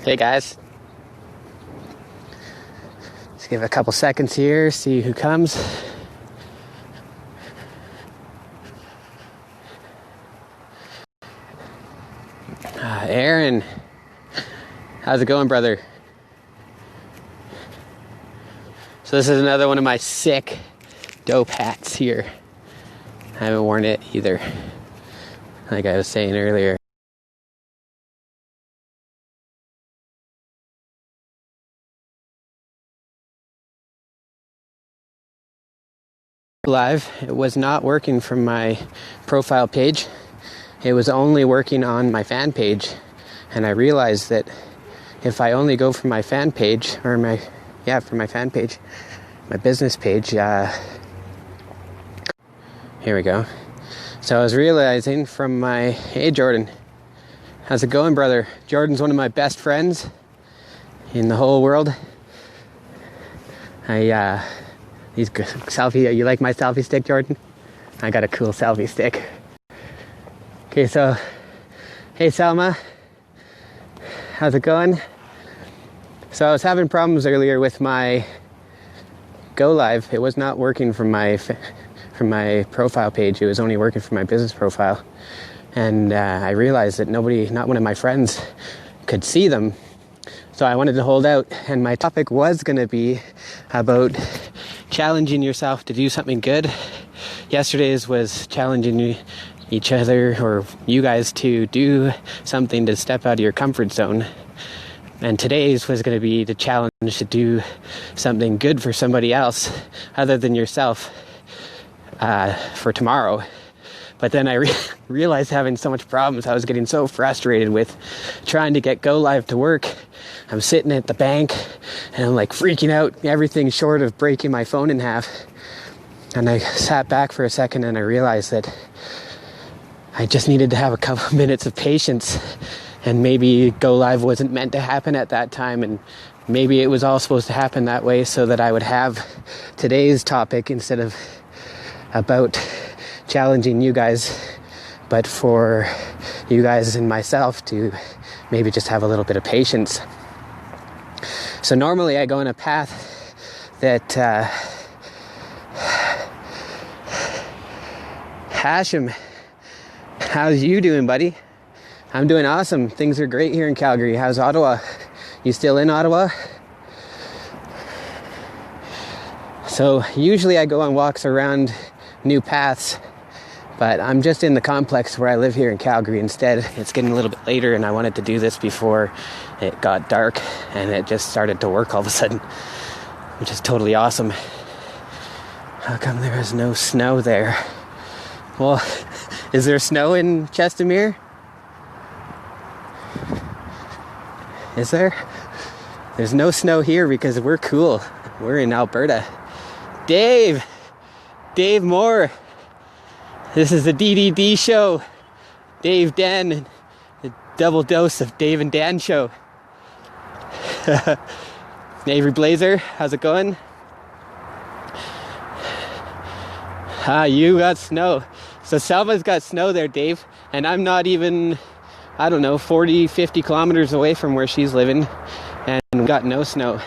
Hey guys, just give it a couple seconds here, see who comes. Aaron, how's it going, brother? So this is another one of my sick dope hats here. I haven't worn it either, like I was saying earlier. Live, it was not working from my profile page. It was only working on my fan page, and I realized that if I only go from my fan page, from my fan page, my business page, here we go. So I was realizing from my, hey Jordan, how's it going, brother? Jordan's one of my best friends in the whole world. He's good. Selfie, you like my selfie stick, Jordan? I got a cool selfie stick. Okay, so, hey Selma, how's it going? So I was having problems earlier with my Golive. It was not working from my profile page. It was only working from my business profile. And I realized that not one of my friends could see them. So I wanted to hold out, and my topic was going to be about challenging yourself to do something good. Yesterday's was challenging each other, or you guys, to do something to step out of your comfort zone. And today's was going to be the challenge to do something good for somebody else other than yourself for tomorrow. But then I realized having so much problems, I was getting so frustrated with trying to get Golive to work. I'm sitting at the bank and I'm like freaking out, everything short of breaking my phone in half. And I sat back for a second and I realized that I just needed to have a couple minutes of patience, and maybe Golive wasn't meant to happen at that time, and maybe it was all supposed to happen that way so that I would have today's topic instead of about challenging you guys, but for you guys and myself to maybe just have a little bit of patience. So normally I go on a path that Hashim, how's you doing, buddy? I'm doing awesome. Things are great here in Calgary. How's Ottawa? You still in Ottawa? So usually I go on walks around new paths, but I'm just in the complex where I live here in Calgary instead. It's getting a little bit later and I wanted to do this before it got dark, and it just started to work all of a sudden, which is totally awesome. How come there is no snow there? Well, is there snow in Chestermere? Is there? There's no snow here because we're cool. We're in Alberta. Dave Moore. This is the DDD show. Dave, Dan, the double dose of Dave and Dan show. Navy Blazer, how's it going? You got snow. So Selma's got snow there, Dave, and I'm not even, 40, 50 kilometers away from where she's living, and we got no snow,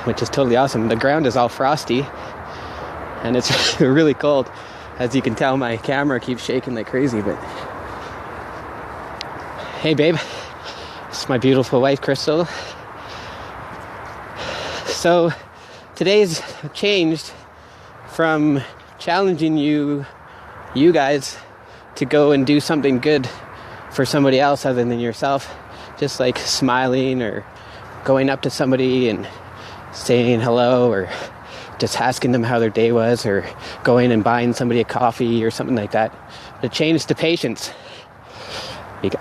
which is totally awesome. The ground is all frosty, and it's really cold. As you can tell, my camera keeps shaking like crazy, but hey, babe. It's my beautiful wife, Crystal. So today's changed from challenging you guys to go and do something good for somebody else other than yourself, just like smiling or going up to somebody and saying hello, or just asking them how their day was, or going and buying somebody a coffee or something like that. It changed to patience,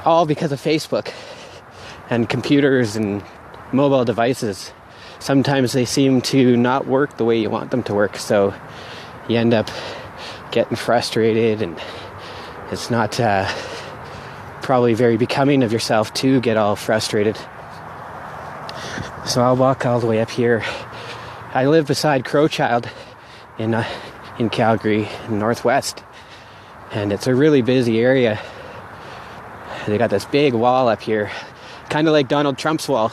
all because of Facebook and computers and mobile devices. Sometimes they seem to not work the way you want them to work, so you end up getting frustrated, and it's not probably very becoming of yourself to get all frustrated. So I'll walk all the way up here. I live beside Crowchild in Calgary, in Northwest, and it's a really busy area. They got this big wall up here, kind of like Donald Trump's wall.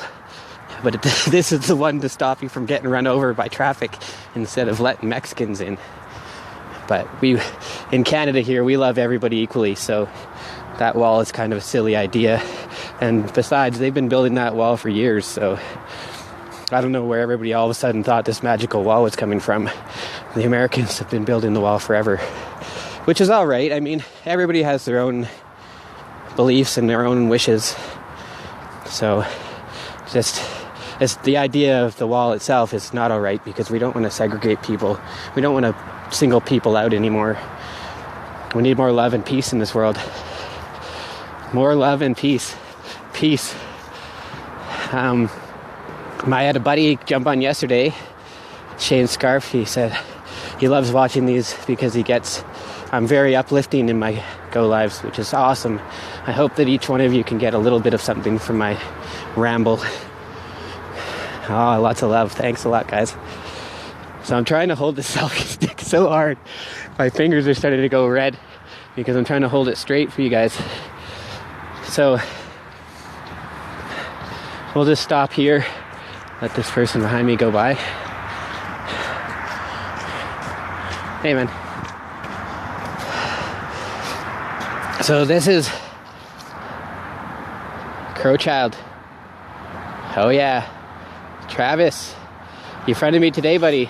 But this is the one to stop you from getting run over by traffic instead of letting Mexicans in. But in Canada here, we love everybody equally, so that wall is kind of a silly idea. And besides, they've been building that wall for years, so I don't know where everybody all of a sudden thought this magical wall was coming from. The Americans have been building the wall forever, which is all right. I mean, everybody has their own beliefs and their own wishes. So it's the idea of the wall itself is not all right, because we don't want to segregate people. We don't want to single people out anymore. We need more love and peace in this world. More love and peace. Peace. I had a buddy jump on yesterday, Shane Scarf. He said he loves watching these because I'm very uplifting in my Go Lives, which is awesome. I hope that each one of you can get a little bit of something from my ramble. Oh, lots of love. Thanks a lot, guys. So I'm trying to hold the selfie stick so hard. My fingers are starting to go red because I'm trying to hold it straight for you guys. So we'll just stop here. Let this person behind me go by. Hey, man. So this is Crowchild. Oh yeah. Travis, you friended me today, buddy.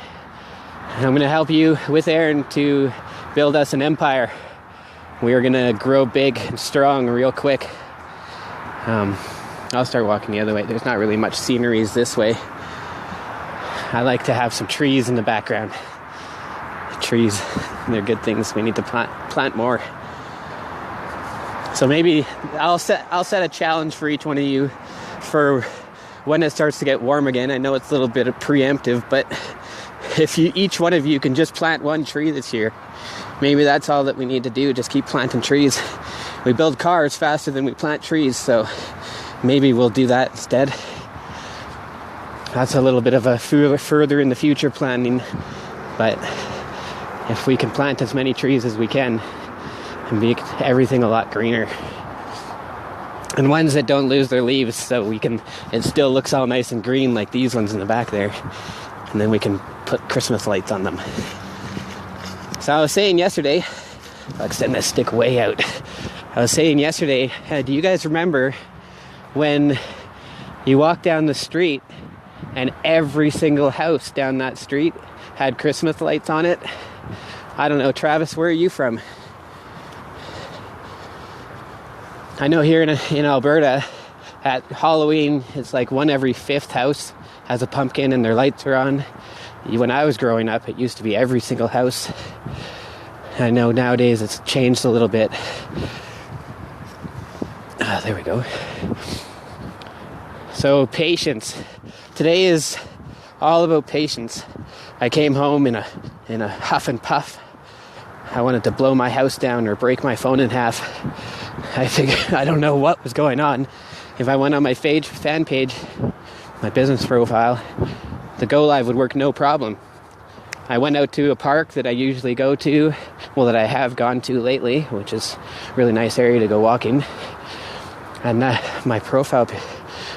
I'm going to help you with Aaron to build us an empire. We are going to grow big and strong real quick. I'll start walking the other way. There's not really much sceneries this way. I like to have some trees in the background. Trees, they're good things. We need to plant more. So maybe I'll set a challenge for each one of you for when it starts to get warm again. I know it's a little bit preemptive, but if each one of you can just plant one tree this year, maybe that's all that we need to do. Just keep planting trees. We build cars faster than we plant trees, so maybe we'll do that instead. That's a little bit of a further in the future planning, but if we can plant as many trees as we can and make everything a lot greener, and ones that don't lose their leaves, so it still looks all nice and green like these ones in the back there, and then we can put Christmas lights on them. So I was saying yesterday, I'll extend this stick way out. I was saying yesterday, do you guys remember when you walk down the street and every single house down that street had Christmas lights on it? I don't know, Travis, where are you from? I know here in Alberta, at Halloween, it's like one every fifth house has a pumpkin and their lights are on. When I was growing up, it used to be every single house. I know nowadays it's changed a little bit. There we go. So patience. Today is all about patience. I came home in a huff and puff. I wanted to blow my house down or break my phone in half. I figured, I don't know what was going on. If I went on my fan page, my business profile, the Go Live would work no problem. I went out to a park that I usually go to, that I have gone to lately, which is a really nice area to go walking. And my profile,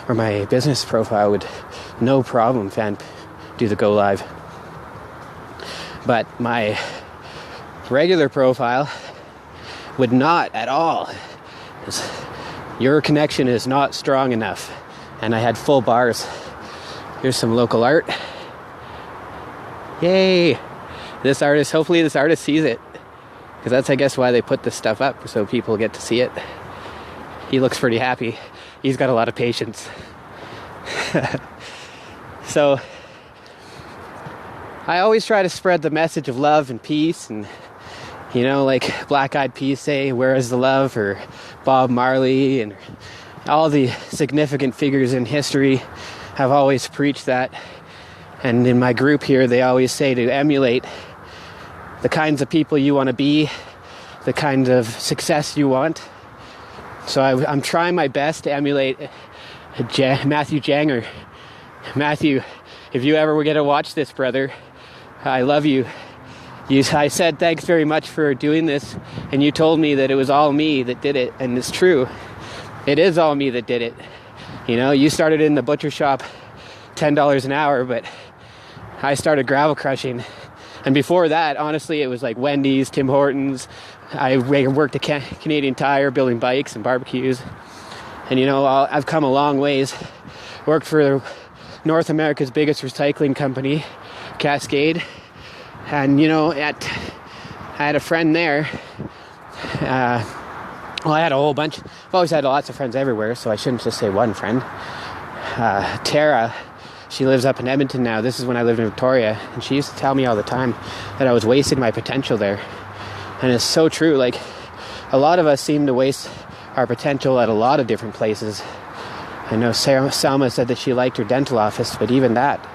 or my business profile, would no problem do the Go Live. But my regular profile would not at all. Your connection is not strong enough. And I had full bars. Here's some local art. Yay! Hopefully this artist sees it. Because that's, I guess, why they put this stuff up, so people get to see it. He looks pretty happy. He's got a lot of patience. So, I always try to spread the message of love and peace, and like Black Eyed Peas say, "Where is the love?" or Bob Marley, and all the significant figures in history have always preached that. And in my group here, they always say to emulate the kinds of people you want to be, the kind of success you want. So I'm trying my best to emulate Matthew Janger. Matthew, if you ever get to watch this, brother, I love you. I said thanks very much for doing this, and you told me that it was all me that did it, and it's true. It is all me that did it. You know, you started in the butcher shop $10 an hour, but I started gravel crushing. And before that, honestly, it was like Wendy's, Tim Hortons. I worked at Canadian Tire building bikes and barbecues. And, you know, I've come a long ways. Worked for North America's biggest recycling company, Cascade. And, you know, I had a friend there. Well, I had a whole bunch. I've always had lots of friends everywhere, so I shouldn't just say one friend. Tara, she lives up in Edmonton now. This is when I lived in Victoria. And she used to tell me all the time that I was wasting my potential there. And it's so true. Like, a lot of us seem to waste our potential at a lot of different places. I know Selma said that she liked her dental office, but even that,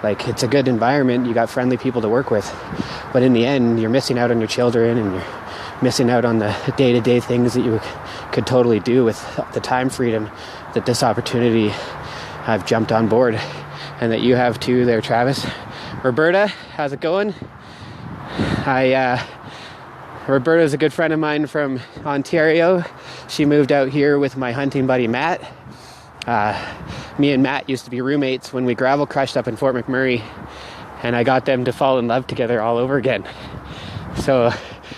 like, it's a good environment. You got friendly people to work with. But in the end, you're missing out on your children, and you're missing out on the day-to-day things that you could totally do with the time freedom that this opportunity I've jumped on board, and that you have too there, Travis. Roberta, how's it going? Roberta's a good friend of mine from Ontario. She moved out here with my hunting buddy Matt. Me and Matt used to be roommates when we gravel crushed up in Fort McMurray, and I got them to fall in love together all over again. So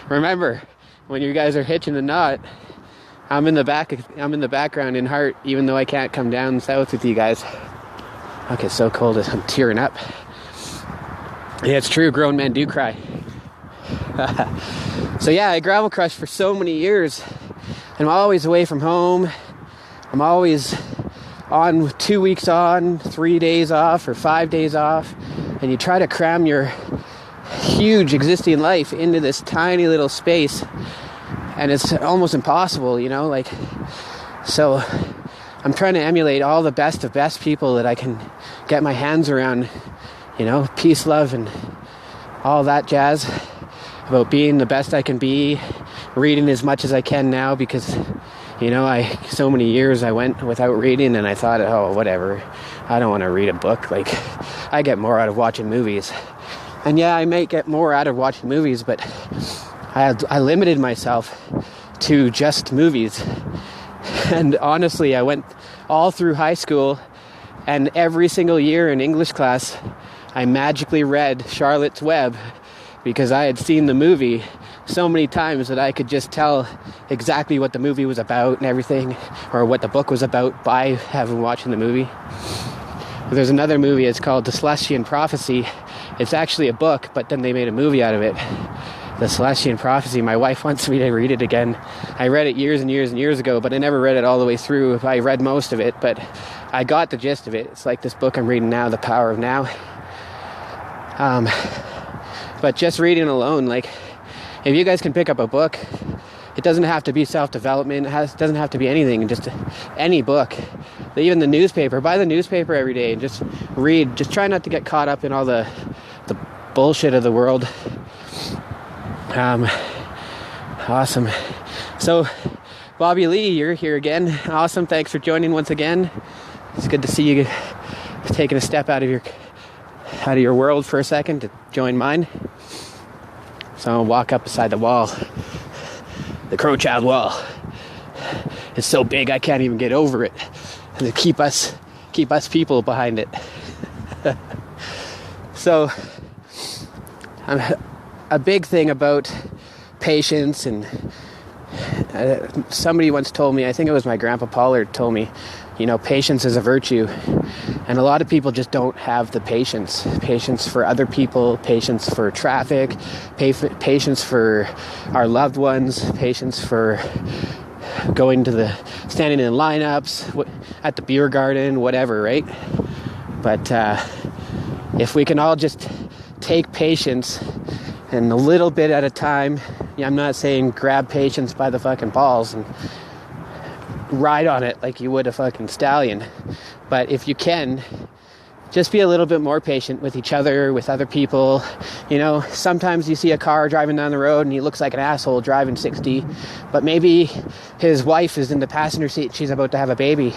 remember, when you guys are hitching the knot, I'm in the background in heart, even though I can't come down south with you guys. Okay, so cold, I'm tearing up. Yeah, it's true, grown men do cry. So yeah, I gravel crushed for so many years, and I'm always away from home. I'm always on 2 weeks on, 3 days off, or 5 days off, and you try to cram your huge existing life into this tiny little space, and it's almost impossible, you know, like, so I'm trying to emulate all the best of best people that I can get my hands around, you know, peace, love, and all that jazz, about being the best I can be, reading as much as I can now, because, you know, so many years I went without reading, and I thought, oh, whatever, I don't want to read a book. Like, I get more out of watching movies. And yeah, I may get more out of watching movies, but I limited myself to just movies. And honestly, I went all through high school, and every single year in English class, I magically read Charlotte's Web, because I had seen the movie so many times that I could just tell exactly what the movie was about and everything, or what the book was about by having watching the movie. There's another movie, it's called The Celestian Prophecy. It's actually a book, but then they made a movie out of it. The Celestian Prophecy. My wife wants me to read it again. I read it years and years and years ago, but I never read it all the way through. I read most of it, but I got the gist of it. It's like this book I'm reading now, The Power of Now. But just reading alone, like, if you guys can pick up a book, it doesn't have to be self-development, it doesn't have to be anything, just any book. Even the newspaper, buy the newspaper every day and just read. Just try not to get caught up in all the bullshit of the world. Awesome. So, Bobby Lee, you're here again. Awesome, thanks for joining once again. It's good to see you taking a step out of your world for a second to join mine. So I'll walk up beside the wall. The Crow Child wall. It's so big I can't even get over it. And to keep us people behind it. So a big thing about patience, and somebody once told me, I think it was my grandpa Pollard told me, you know, patience is a virtue. And a lot of people just don't have the patience. Patience for other people, patience for traffic, patience for our loved ones, patience for standing in lineups, at the beer garden, whatever, right? But if we can all just take patience, and a little bit at a time, I'm not saying grab patience by the fucking balls and ride on it like you would a fucking stallion, but if you can, just be a little bit more patient with each other, with other people. You know, sometimes you see a car driving down the road and he looks like an asshole driving 60, but maybe his wife is in the passenger seat, she's about to have a baby,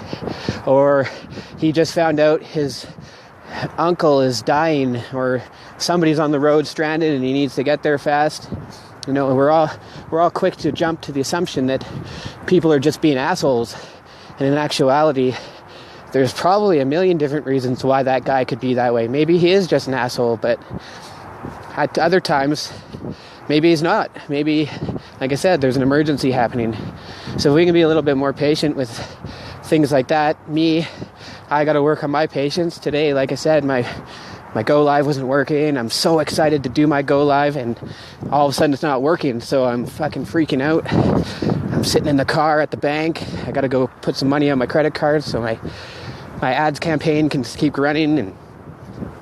or he just found out his uncle is dying, or somebody's on the road stranded and he needs to get there fast. You know, we're all quick to jump to the assumption that people are just being assholes, and in actuality, there's probably a million different reasons why that guy could be that way. Maybe he is just an asshole, but at other times, maybe he's not. Maybe, like I said, there's an emergency happening. So if we can be a little bit more patient with things like that. I got to work on my patience today. Like I said, my Golive wasn't working. I'm so excited to do my Golive, and all of a sudden it's not working. So I'm fucking freaking out. I'm sitting in the car at the bank. I got to go put some money on my credit card so my ads campaign can keep running. And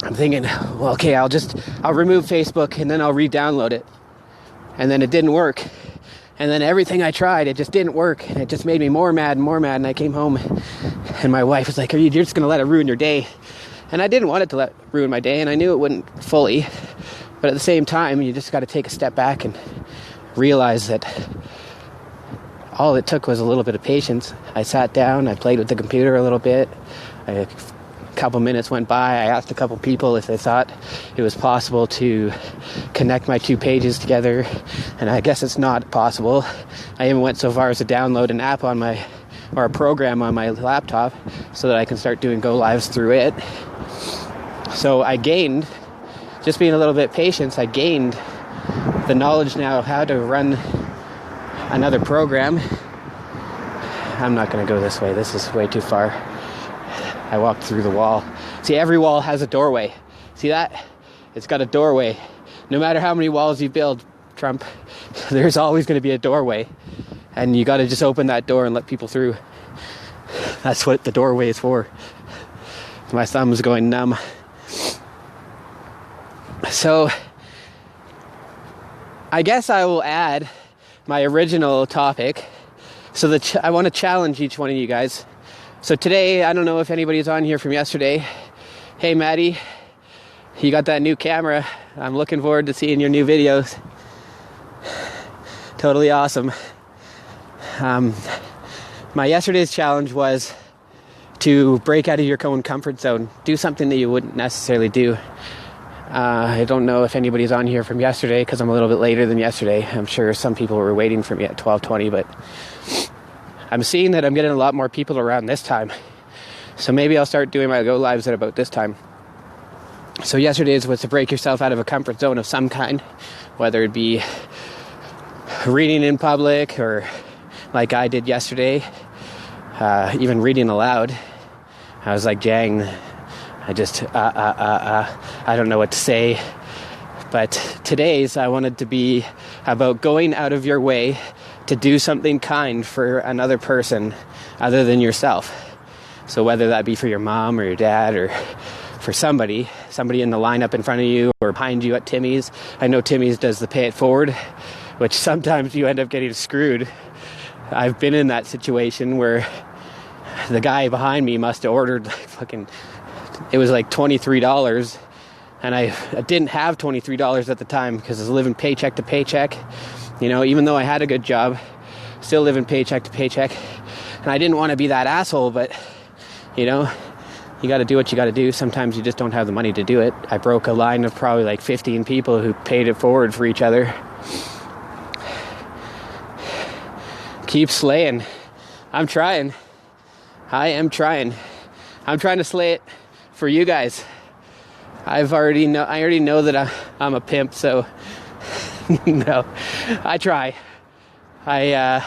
I'm thinking, well, okay, I'll remove Facebook and then I'll re-download it. And then it didn't work. And then everything I tried, it just didn't work. And it just made me more mad. And I came home and my wife was like, you're just going to let it ruin your day. And I didn't want it to ruin my day, and I knew it wouldn't fully. But at the same time, you just got to take a step back and realize that all it took was a little bit of patience. I sat down, I played with the computer a little bit. A couple minutes went by. I asked a couple people if they thought it was possible to connect my two pages together, and I guess it's not possible. I even went so far as to download an app or a program on my laptop so that I can start doing go lives through it. So I gained, just being a little bit patient, I gained the knowledge now of how to run another program. I'm not going to go this way. This is way too far. I walked through the wall. See, every wall has a doorway. See that? It's got a doorway. No matter how many walls you build, Trump, there's always going to be a doorway. And you got to just open that door and let people through. That's what the doorway is for. My thumb's going numb. So, I guess I will add my original topic. So I want to challenge each one of you guys. So today, I don't know if anybody's on here from yesterday. Hey, Maddie, you got that new camera. I'm looking forward to seeing your new videos. Totally awesome. My yesterday's challenge was to break out of your own comfort zone. Do something that you wouldn't necessarily do. I don't know if anybody's on here from yesterday because I'm a little bit later than yesterday. I'm sure some people were waiting for me at 12:20, but I'm seeing that I'm getting a lot more people around this time. So maybe I'll start doing my go lives at about this time. So yesterday's was to break yourself out of a comfort zone of some kind, whether it be reading in public or like I did yesterday, even reading aloud. I was like, Jang, I just, I don't know what to say. But today's, I wanted to be about going out of your way to do something kind for another person other than yourself. So whether that be for your mom or your dad or for somebody in the lineup in front of you or behind you at Timmy's. I know Timmy's does the pay it forward, which sometimes you end up getting screwed. I've been in that situation where the guy behind me must have ordered it was like $23, and I didn't have $23 at the time because I was living paycheck to paycheck. You know, even though I had a good job, still living paycheck to paycheck. And I didn't want to be that asshole, but, you know, you got to do what you got to do. Sometimes you just don't have the money to do it. I broke a line of probably like 15 people who paid it forward for each other. Keep slaying. I'm trying. I am trying. I'm trying to slay it for you guys. I already know that I'm a pimp, so no, I try. I'm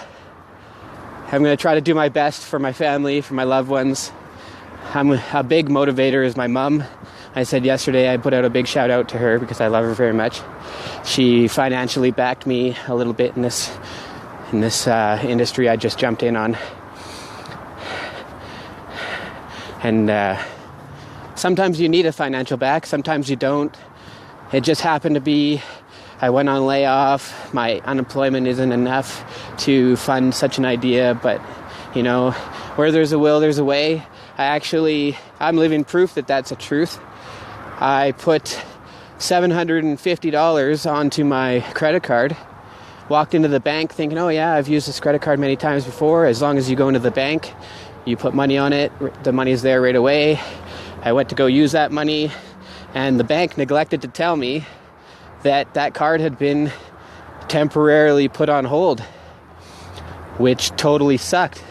going to try to do my best for my family, for my loved ones. A big motivator is my mom. I said yesterday, I put out a big shout out to her because I love her very much. She financially backed me a little bit in this industry I just jumped in on. And sometimes you need a financial back, sometimes you don't. It just happened to be I went on layoff. My unemployment isn't enough to fund such an idea, but you know, where there's a will, there's a way. I'm living proof that that's a truth. I put $750 onto my credit card, walked into the bank thinking, oh yeah, I've used this credit card many times before. As long as you go into the bank, you put money on it, the money's there right away. I went to go use that money, and the bank neglected to tell me that card had been temporarily put on hold, which totally sucked,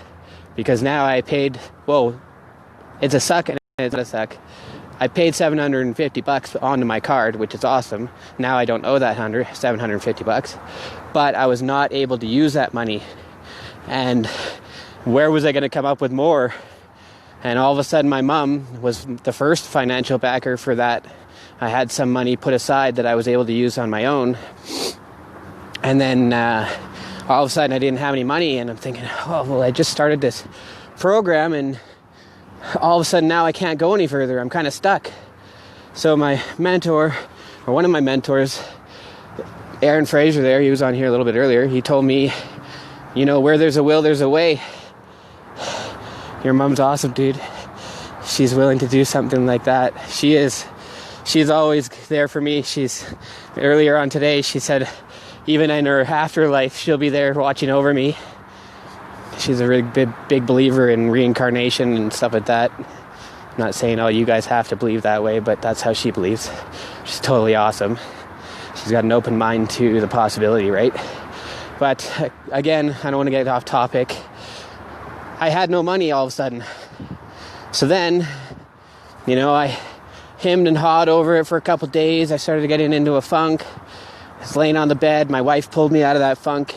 because now I paid, it's a suck and it's not a suck. I paid $750 onto my card, which is awesome. Now I don't owe that $750, but I was not able to use that money. And where was I going to come up with more? And all of a sudden, my mom was the first financial backer for that. I had some money put aside that I was able to use on my own. And then all of a sudden, I didn't have any money. And I'm thinking, oh, well, I just started this program, and all of a sudden now I can't go any further. I'm kind of stuck. So my mentor, or one of my mentors, Aaron Fraser there, he was on here a little bit earlier, he told me, you know, where there's a will, there's a way. Your mom's awesome, dude. She's willing to do something like that. She is. She's always there for me. Earlier on today, she said, even in her afterlife, she'll be there watching over me. She's a really big believer in reincarnation and stuff like that. I'm not saying, oh, you guys have to believe that way, but that's how she believes. She's totally awesome. She's got an open mind to the possibility, right? But again, I don't want to get off topic. I had no money all of a sudden. So then, you know, I hemmed and hawed over it for a couple days. I started getting into a funk. I was laying on the bed. My wife pulled me out of that funk.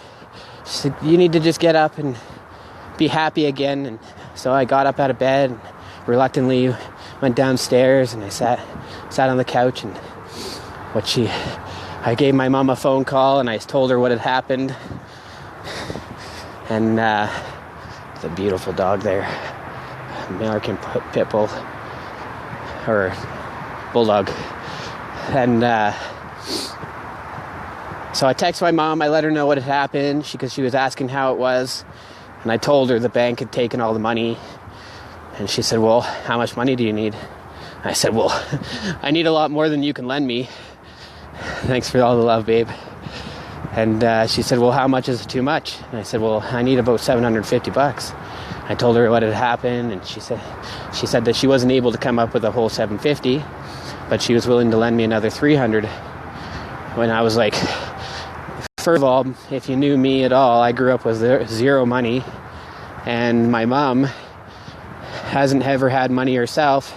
She said, you need to just get up and be happy again. And so I got up out of bed and reluctantly went downstairs, and I sat on the couch, and I gave my mom a phone call, and I told her what had happened. And it's a beautiful dog there, American pit bull or bulldog. And so I texted my mom. I let her know what had happened because she was asking how it was. And I told her the bank had taken all the money. And she said, well, how much money do you need? I said, well, I need a lot more than you can lend me. Thanks for all the love, babe. And she said, well, how much is too much? And I said, well, I need about $750. I told her what had happened, and she said that she wasn't able to come up with a whole $750, but she was willing to lend me another $300. When I was like, first of all, if you knew me at all, I grew up with zero money, and my mom hasn't ever had money herself,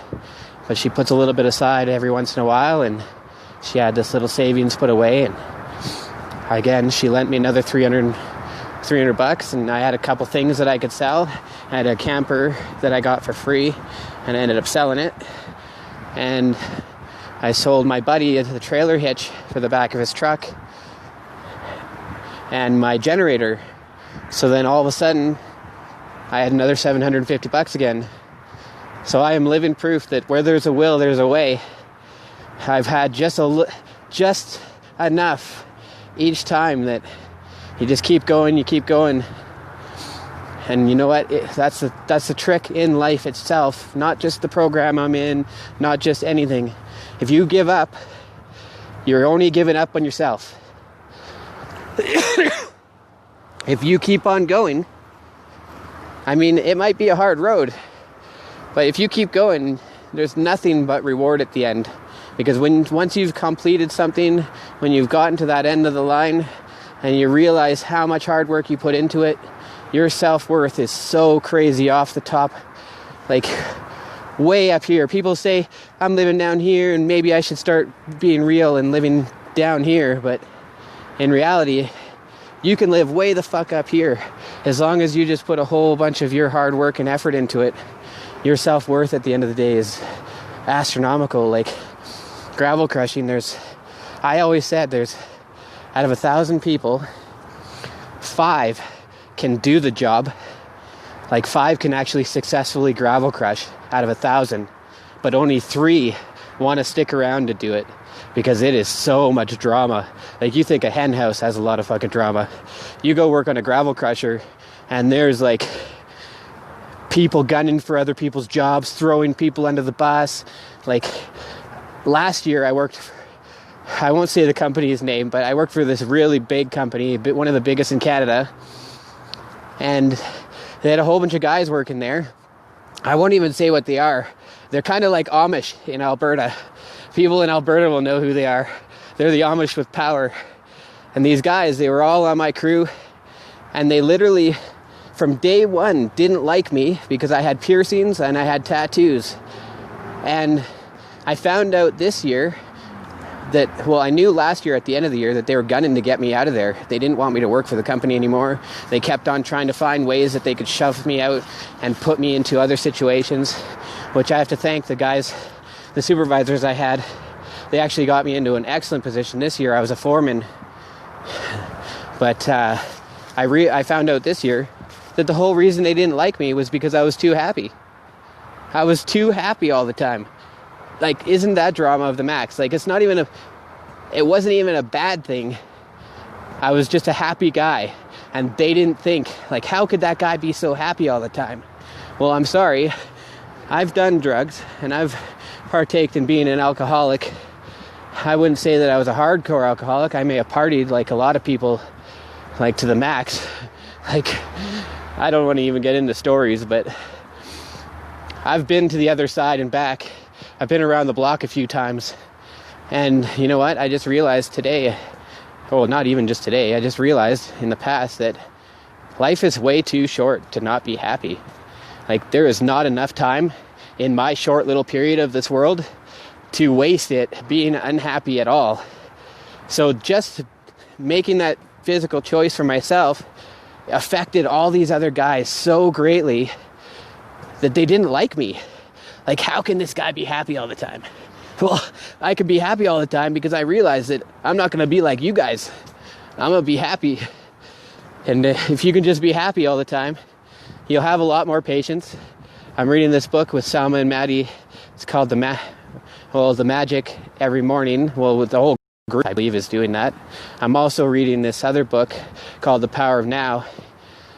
but she puts a little bit aside every once in a while, and she had this little savings put away, and again, she lent me another $300, and I had a couple things that I could sell. I had a camper that I got for free, and I ended up selling it, and I sold my buddy the trailer hitch for the back of his truck and my generator. So then all of a sudden, I had another $750 again. So I am living proof that where there's a will, there's a way. I've had just enough each time that you just keep going, you keep going. And you know what? That's the trick in life itself, not just the program I'm in, not just anything. If you give up, you're only giving up on yourself. If you keep on going, I mean, it might be a hard road, but if you keep going, there's nothing but reward at the end. Because once you've completed something, when you've gotten to that end of the line, and you realize how much hard work you put into it, your self-worth is so crazy off the top, like way up here. People say, I'm living down here, and maybe I should start being real and living down here, but in reality, you can live way the fuck up here. As long as you just put a whole bunch of your hard work and effort into it, your self-worth at the end of the day is astronomical. Like gravel crushing, I always said out of 1,000 people, 5 can do the job. Like 5 can actually successfully gravel crush out of 1,000, but only 3 want to stick around to do it because it is so much drama. Like you think a hen house has a lot of fucking drama. You go work on a gravel crusher and there's like people gunning for other people's jobs, throwing people under the bus. Like last year I won't say the company's name, but I worked for this really big company, one of the biggest in Canada. And they had a whole bunch of guys working there. I won't even say what they are. They're kind of like Amish in Alberta. People in Alberta will know who they are. They're the Amish with power. And these guys, they were all on my crew. And they literally from day one didn't like me because I had piercings and I had tattoos. And I found out this year that, well, I knew last year at the end of the year that they were gunning to get me out of there. They didn't want me to work for the company anymore. They kept on trying to find ways that they could shove me out and put me into other situations, which I have to thank the guys, the supervisors I had. They actually got me into an excellent position this year. I was a foreman. But I found out this year that the whole reason they didn't like me was because I was too happy. I was too happy all the time. Like, isn't that drama of the max? Like, it wasn't even a bad thing. I was just a happy guy. And they didn't think, like, how could that guy be so happy all the time? Well, I'm sorry. I've done drugs, and I've partaked in being an alcoholic. I wouldn't say that I was a hardcore alcoholic. I may have partied like a lot of people, like, to the max. Like, I don't want to even get into stories, but I've been to the other side and back. I've been around the block a few times. And you know what? I just realized today, well, not even just today, I just realized in the past that life is way too short to not be happy. Like, there is not enough time in my short little period of this world to waste it being unhappy at all. So just making that physical choice for myself affected all these other guys so greatly that they didn't like me. Like, how can this guy be happy all the time? Well, I could be happy all the time because I realized that I'm not going to be like you guys. I'm going to be happy. And if you can just be happy all the time, you'll have a lot more patience. I'm reading this book with Salma and Maddie. It's called The Magic Every Morning. Well, with the whole group, I believe, is doing that. I'm also reading this other book called The Power of Now.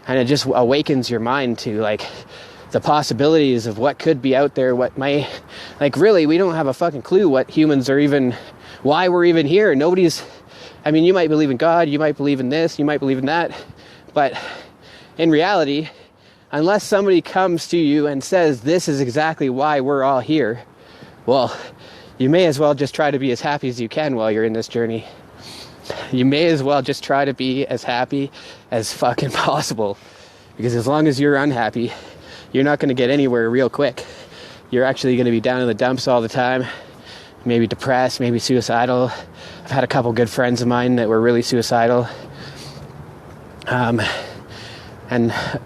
And it just awakens your mind to, like, the possibilities of what could be out there, what may, like, really, we don't have a fucking clue what humans are even, why we're even here. I mean, you might believe in God, you might believe in this, you might believe in that, but in reality, unless somebody comes to you and says, this is exactly why we're all here, well, you may as well just try to be as happy as you can while you're in this journey. You may as well just try to be as happy as fucking possible, because as long as you're unhappy, you're not going to get anywhere real quick. You're actually going to be down in the dumps all the time, maybe depressed, maybe suicidal. I've had a couple good friends of mine that were really suicidal. And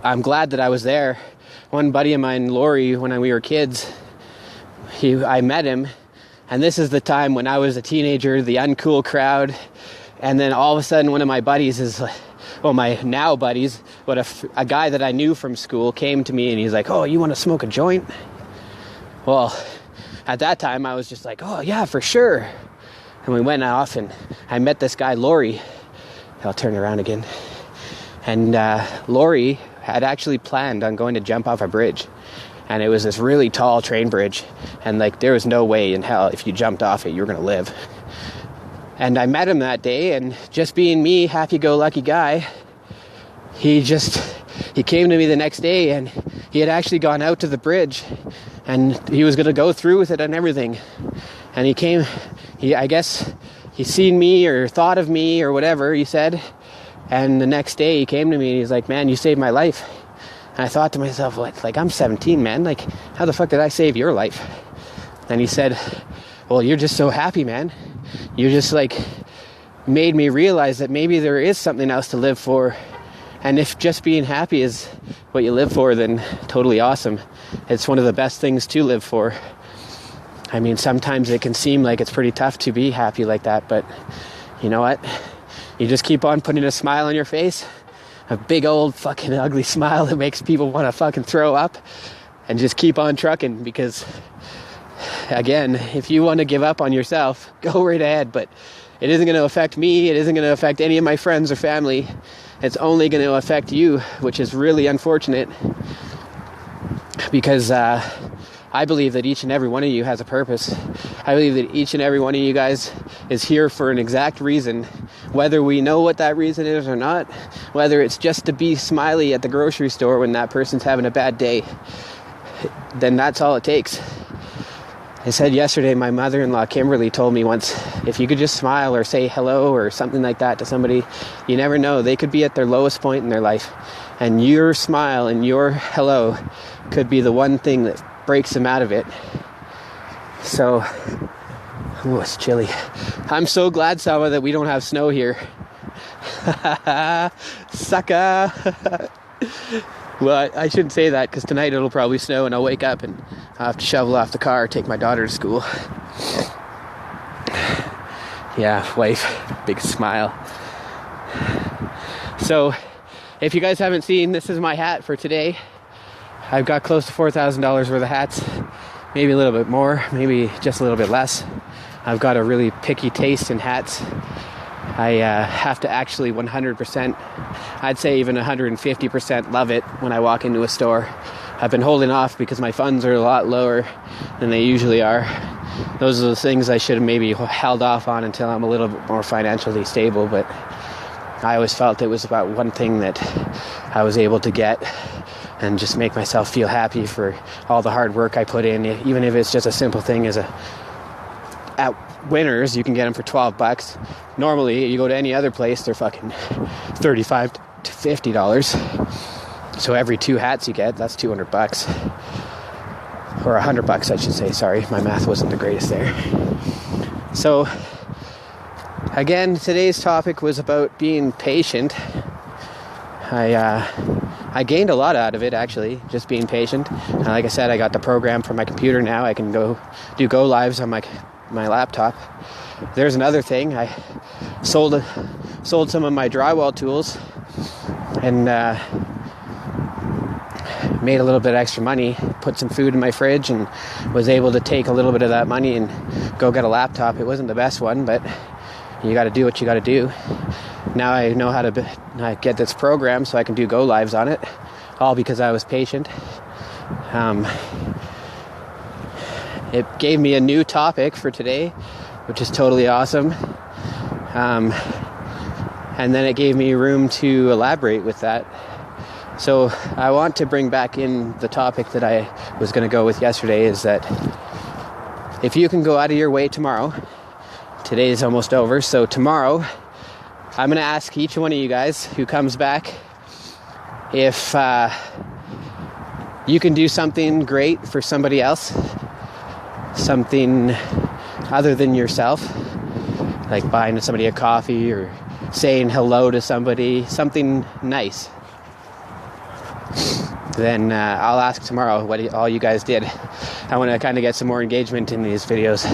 I'm glad that I was there. One buddy of mine, Lori, when we were kids, I met him, and this is the time when I was a teenager, the uncool crowd, and then all of a sudden one of my buddies is like, well, my now buddies, but a guy that I knew from school came to me and he's like, oh, you want to smoke a joint? Well, at that time I was just like, oh yeah, for sure. And we went off and I met this guy, Lori. I'll turn around again. And Lori had actually planned on going to jump off a bridge. And it was this really tall train bridge. And like, there was no way in hell if you jumped off it, you were going to live. And I met him that day, and just being me, happy-go-lucky guy, he came to me the next day, and he had actually gone out to the bridge, and he was going to go through with it and everything. And I guess he seen me or thought of me or whatever, he said. And the next day he came to me and he's like, man, you saved my life. And I thought to myself, like, I'm 17, man. Like, how the fuck did I save your life? And he said, well, you're just so happy, man. You just, like, made me realize that maybe there is something else to live for. And if just being happy is what you live for, then totally awesome. It's one of the best things to live for. I mean, sometimes it can seem like it's pretty tough to be happy like that, but you know what? You just keep on putting a smile on your face, a big old fucking ugly smile that makes people want to fucking throw up, and just keep on trucking, because again, if you want to give up on yourself, go right ahead, but it isn't going to affect me, it isn't going to affect any of my friends or family. It's only going to affect you, which is really unfortunate, because I believe that each and every one of you has a purpose. I believe that each and every one of you guys is here for an exact reason, whether we know what that reason is or not, whether it's just to be smiley at the grocery store when that person's having a bad day, then that's all it takes. I said yesterday, my mother-in-law Kimberly told me once, if you could just smile or say hello or something like that to somebody, you never know, they could be at their lowest point in their life, And your smile and your hello could be the one thing that breaks them out of it. So, oh, it's chilly. I'm so glad, Selma, that we don't have snow here. Sucker. Well, I shouldn't say that, because tonight it'll probably snow and I'll wake up and I'll have to shovel off the car, take my daughter to school. Yeah, wife, big smile. So, if you guys haven't seen, this is my hat for today. I've got close to $4,000 worth of hats, maybe a little bit more, maybe just a little bit less. I've got a really picky taste in hats. I have to actually 100%, I'd say even 150% love it when I walk into a store. I've been holding off because my funds are a lot lower than they usually are. Those are the things I should have maybe held off on until I'm a little bit more financially stable, but I always felt it was about one thing that I was able to get and just make myself feel happy for all the hard work I put in, even if it's just a simple thing as at Winners, you can get them for $12. Normally, you go to any other place, they're fucking $35 to $50. So every 2 hats you get, that's $200. Or $100, I should say. Sorry, my math wasn't the greatest there. So, again, today's topic was about being patient. I gained a lot out of it, actually, just being patient. And like I said, I got the program for my computer now. I can go do Golives on my laptop. There's another thing. I sold some of my drywall tools and made a little bit of extra money, put some food in my fridge, and was able to take a little bit of that money and go get a laptop. It wasn't the best one, but you got to do what you got to do. Now I know how to get this program so I can do go lives on it, all because I was patient. It gave me a new topic for today, which is totally awesome. And then it gave me room to elaborate with that. So I want to bring back in the topic that I was going to go with yesterday, is that if you can go out of your way tomorrow, today is almost over, so tomorrow I'm going to ask each one of you guys who comes back if you can do something great for somebody else, something other than yourself, like buying somebody a coffee or saying hello to somebody, something nice. Then I'll ask tomorrow what all you guys did. I want to kind of get some more engagement in these videos.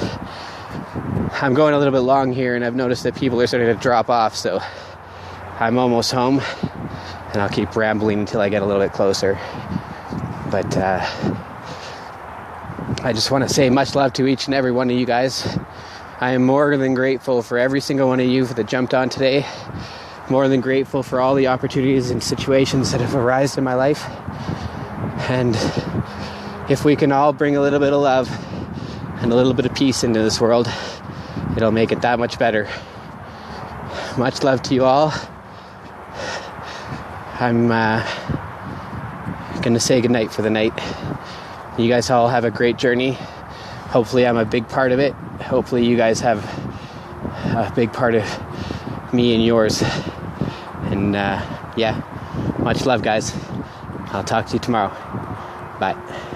I'm going a little bit long here, and I've noticed that people are starting to drop off, so I'm almost home, and I'll keep rambling until I get a little bit closer. But I just want to say much love to each and every one of you guys. I am more than grateful for every single one of you that jumped on today. More than grateful for all the opportunities and situations that have arisen in my life. And if we can all bring a little bit of love and a little bit of peace into this world, it'll make it that much better. Much love to you all. I'm gonna say goodnight for the night. You guys all have a great journey. Hopefully I'm a big part of it. Hopefully you guys have a big part of me and yours. And yeah, much love, guys. I'll talk to you tomorrow. Bye.